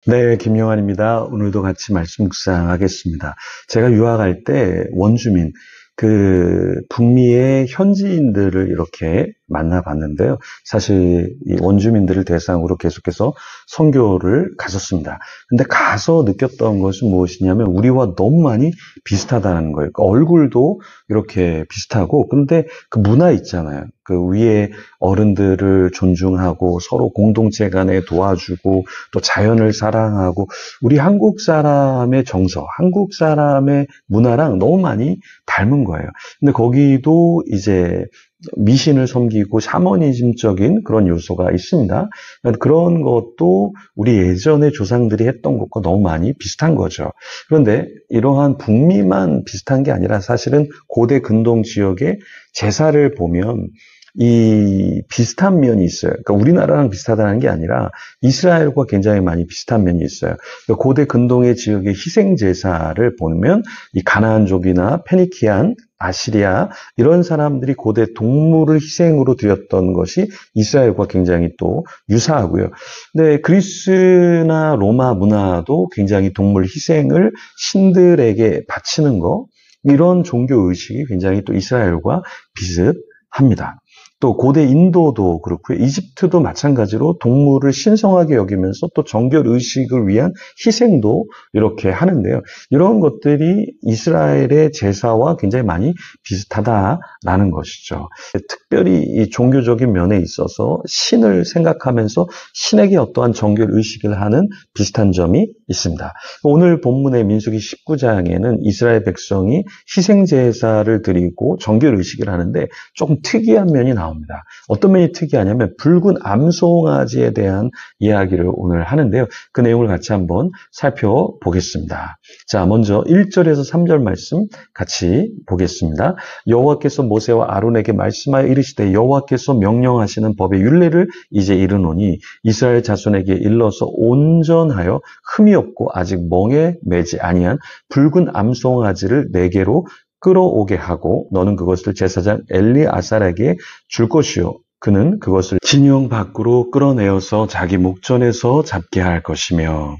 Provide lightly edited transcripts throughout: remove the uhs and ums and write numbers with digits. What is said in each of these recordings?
네, 김용환입니다. 오늘도 같이 말씀 묵상하겠습니다. 제가 유학할 때 원주민, 북미의 현지인들을 이렇게 만나봤는데요. 사실 이 원주민들을 대상으로 계속해서 선교를 갔었습니다. 근데 가서 느꼈던 것은 무엇이냐면 우리와 너무 많이 비슷하다는 거예요. 그러니까 얼굴도 이렇게 비슷하고, 근데 그 문화 있잖아요. 그 위에 어른들을 존중하고 서로 공동체 간에 도와주고 또 자연을 사랑하고 우리 한국 사람의 정서, 한국 사람의 문화랑 너무 많이 닮은 거예요. 근데 거기도 이제 미신을 섬기고 샤머니즘적인 그런 요소가 있습니다. 그런 것도 우리 예전에 조상들이 했던 것과 너무 많이 비슷한 거죠. 그런데 이러한 북미만 비슷한 게 아니라 사실은 고대 근동 지역의 제사를 보면 이 비슷한 면이 있어요. 그러니까 우리나라랑 비슷하다는 게 아니라 이스라엘과 굉장히 많이 비슷한 면이 있어요. 그러니까 고대 근동의 지역의 희생 제사를 보면 이 가나안족이나 페니키안, 아시리아 이런 사람들이 고대 동물을 희생으로 드렸던 것이 이스라엘과 굉장히 또 유사하고요. 근데 그리스나 로마 문화도 굉장히 동물 희생을 신들에게 바치는 거, 이런 종교 의식이 굉장히 또 이스라엘과 비슷합니다. 또 고대 인도도 그렇고요. 이집트도 마찬가지로 동물을 신성하게 여기면서 또 정결 의식을 위한 희생도 이렇게 하는데요. 이런 것들이 이스라엘의 제사와 굉장히 많이 비슷하다라는 것이죠. 특별히 이 종교적인 면에 있어서 신을 생각하면서 신에게 어떠한 정결 의식을 하는 비슷한 점이 있습니다. 오늘 본문의 민수기 19장에는 이스라엘 백성이 희생 제사를 드리고 정결 의식을 하는데 조금 특이한 면이 나옵니다. 어떤 면이 특이하냐면 붉은 암송아지에 대한 이야기를 오늘 하는데요. 그 내용을 같이 한번 살펴보겠습니다. 자, 먼저 1절에서 3절 말씀 같이 보겠습니다. 여호와께서 모세와 아론에게 말씀하여 이르시되 여호와께서 명령하시는 법의 율례를 이제 이르노니 이스라엘 자손에게 일러서 온전하여 흠이 없고 아직 멍에 매지 아니한 붉은 암송아지를 내게로 끌어오게 하고 너는 그것을 제사장 엘리아살에게 줄 것이요 그는 그것을 진영 밖으로 끌어내어서 자기 목전에서 잡게 할 것이며,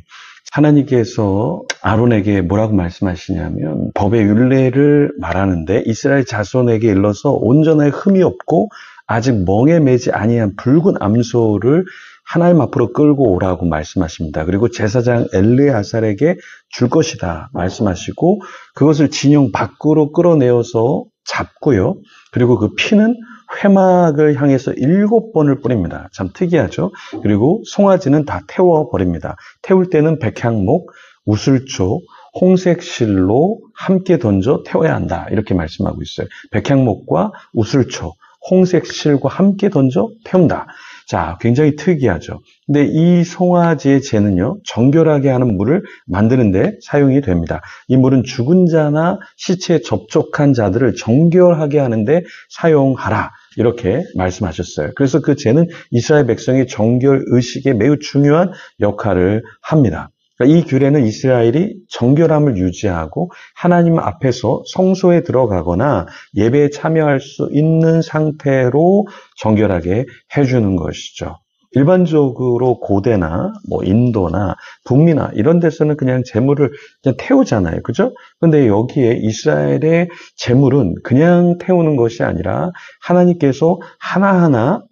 하나님께서 아론에게 뭐라고 말씀하시냐면 법의 율례를 말하는데 이스라엘 자손에게 일러서 온전하게 흠이 없고 아직 멍에 매지 아니한 붉은 암소를 하나님 앞으로 끌고 오라고 말씀하십니다. 그리고 제사장 엘르아살에게 줄 것이다 말씀하시고 그것을 진영 밖으로 끌어내어서 잡고요. 그리고 그 피는 회막을 향해서 7번을 뿌립니다. 참 특이하죠. 그리고 송아지는 다 태워버립니다. 태울 때는 백향목, 우슬초, 홍색실로 함께 던져 태워야 한다. 이렇게 말씀하고 있어요. 백향목과 우슬초, 홍색실과 함께 던져 태운다. 자, 굉장히 특이하죠. 근데 이 송아지의 재는요, 정결하게 하는 물을 만드는데 사용이 됩니다. 이 물은 죽은 자나 시체에 접촉한 자들을 정결하게 하는데 사용하라. 이렇게 말씀하셨어요. 그래서 그 재는 이스라엘 백성의 정결 의식에 매우 중요한 역할을 합니다. 이 규례는 이스라엘이 정결함을 유지하고 하나님 앞에서 성소에 들어가거나 예배에 참여할 수 있는 상태로 정결하게 해주는 것이죠. 일반적으로 고대나 인도나 북미나 이런 데서는 그냥 제물을 그냥 태우잖아요. 그죠? 근데 여기에 이스라엘의 제물은 그냥 태우는 것이 아니라 하나님께서 하나하나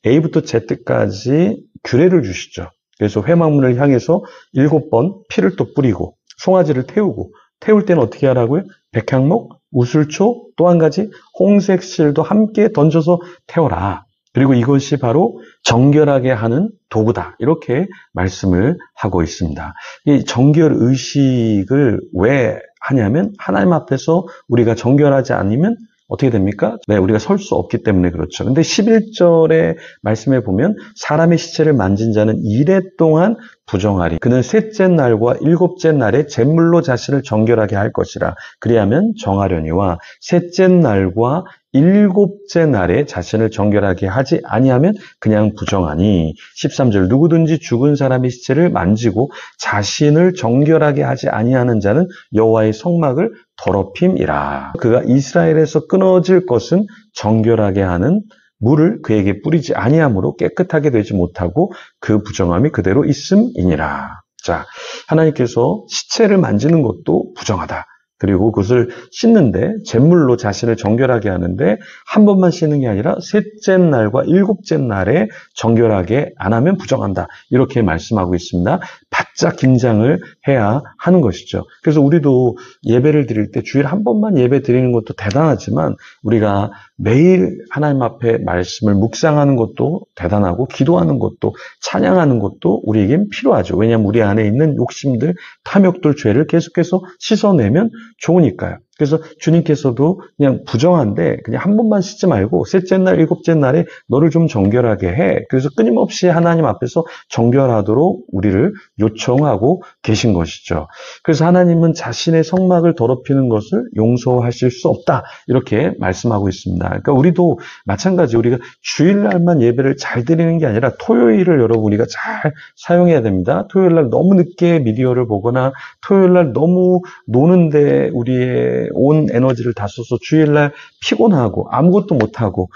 A부터 Z까지 규례를 주시죠. 그래서 회막문을 향해서 7번 피를 또 뿌리고 송아지를 태우고, 태울 때는 어떻게 하라고요? 백향목, 우슬초, 또 한 가지 홍색실도 함께 던져서 태워라. 그리고 이것이 바로 정결하게 하는 도구다. 이렇게 말씀을 하고 있습니다. 이 정결 의식을 왜 하냐면 하나님 앞에서 우리가 정결하지 않으면 어떻게 됩니까? 우리가 설 수 없기 때문에 그렇죠. 근데 11절의 말씀에 보면 사람의 시체를 만진 자는 이레 동안 부정하리. 그는 셋째 날과 일곱째 날에 제물로 자신을 정결하게 할 것이라. 그리하면 정하려니와 셋째 날과 일곱째 날에 자신을 정결하게 하지 아니하면 그냥 부정하니. 13절 누구든지 죽은 사람의 시체를 만지고 자신을 정결하게 하지 아니하는 자는 여호와의 성막을 더럽힘이라. 그가 이스라엘에서 끊어질 것은 정결하게 하는 물을 그에게 뿌리지 아니하므로 깨끗하게 되지 못하고 그 부정함이 그대로 있음이니라. 자, 하나님께서 시체를 만지는 것도 부정하다. 그리고 그것을 씻는데 잿물로 자신을 정결하게 하는데 한 번만 씻는 게 아니라 셋째 날과 일곱째 날에 정결하게 안 하면 부정한다. 이렇게 말씀하고 있습니다. 바짝 긴장을 해야 하는 것이죠. 그래서 우리도 예배를 드릴 때 주일에 한 번만 예배 드리는 것도 대단하지만 우리가 매일 하나님 앞에 말씀을 묵상하는 것도 대단하고 기도하는 것도 찬양하는 것도 우리에겐 필요하죠. 왜냐하면 우리 안에 있는 욕심들, 탐욕들, 죄를 계속해서 씻어내면 좋으니까요. 그래서 주님께서도 그냥 부정한데 그냥 한 번만 씻지 말고 셋째 날, 일곱째 날에 너를 좀 정결하게 해. 그래서 끊임없이 하나님 앞에서 정결하도록 우리를 요청하고 계신 것이죠. 그래서 하나님은 자신의 성막을 더럽히는 것을 용서하실 수 없다. 이렇게 말씀하고 있습니다. 그러니까 우리도 마찬가지 우리가 주일날만 예배를 잘 드리는 게 아니라 토요일을 여러분 우리가 잘 사용해야 됩니다. 토요일날 너무 늦게 미디어를 보거나 토요일날 너무 노는데 우리의 온 에너지를 다 써서 주일날 피곤하고 아무것도 못하고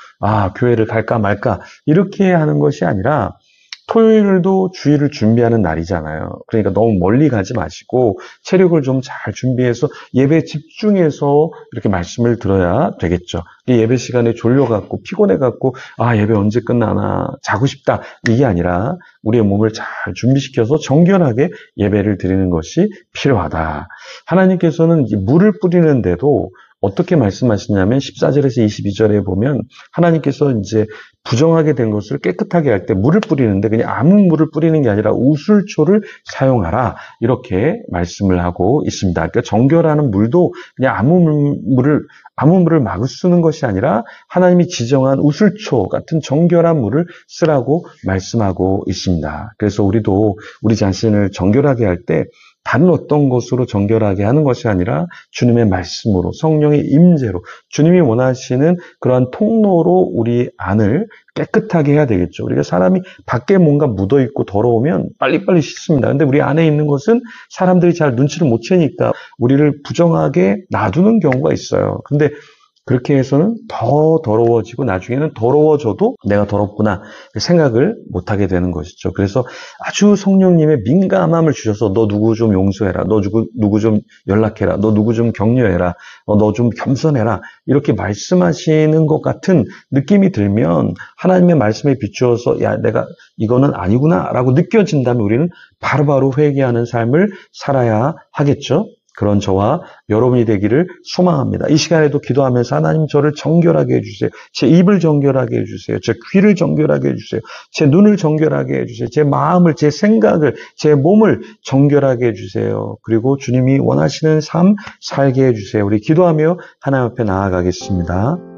교회를 갈까 말까 이렇게 하는 것이 아니라 토요일도 주일을 준비하는 날이잖아요. 그러니까 너무 멀리 가지 마시고 체력을 좀 잘 준비해서 예배에 집중해서 이렇게 말씀을 들어야 되겠죠. 예배 시간에 졸려갖고 피곤해갖고 예배 언제 끝나나 자고 싶다 이게 아니라 우리의 몸을 잘 준비시켜서 정결하게 예배를 드리는 것이 필요하다. 하나님께서는 물을 뿌리는데도 어떻게 말씀하시냐면 14절에서 22절에 보면 하나님께서 이제 부정하게 된 것을 깨끗하게 할 때 물을 뿌리는데 그냥 아무 물을 뿌리는 게 아니라 우슬초를 사용하라 이렇게 말씀을 하고 있습니다. 그러니까 정결하는 물도 그냥 아무 물을 막 쓰는 것이 아니라 하나님이 지정한 우슬초 같은 정결한 물을 쓰라고 말씀하고 있습니다. 그래서 우리도 우리 자신을 정결하게 할 때 다른 어떤 것으로 정결하게 하는 것이 아니라 주님의 말씀으로 성령의 임재로 주님이 원하시는 그러한 통로로 우리 안을 깨끗하게 해야 되겠죠. 우리가 사람이 밖에 뭔가 묻어있고 더러우면 빨리빨리 씻습니다. 근데 우리 안에 있는 것은 사람들이 잘 눈치를 못 채니까 우리를 부정하게 놔두는 경우가 있어요. 근데 그렇게 해서는 더 더러워지고 나중에는 더러워져도 내가 더럽구나 생각을 못하게 되는 것이죠. 그래서 아주 성령님의 민감함을 주셔서 너 누구 좀 용서해라. 너 누구 좀 연락해라. 너 누구 좀 격려해라. 너 좀 겸손해라. 이렇게 말씀하시는 것 같은 느낌이 들면 하나님의 말씀에 비추어서 야 내가 이거는 아니구나 라고 느껴진다면 우리는 바로바로 회개하는 삶을 살아야 하겠죠. 그런 저와 여러분이 되기를 소망합니다. 이 시간에도 기도하면서 하나님 저를 정결하게 해주세요. 제 입을 정결하게 해주세요. 제 귀를 정결하게 해주세요. 제 눈을 정결하게 해주세요. 제 마음을, 제 생각을, 제 몸을 정결하게 해주세요. 그리고 주님이 원하시는 삶 살게 해주세요. 우리 기도하며 하나님 앞에 나아가겠습니다.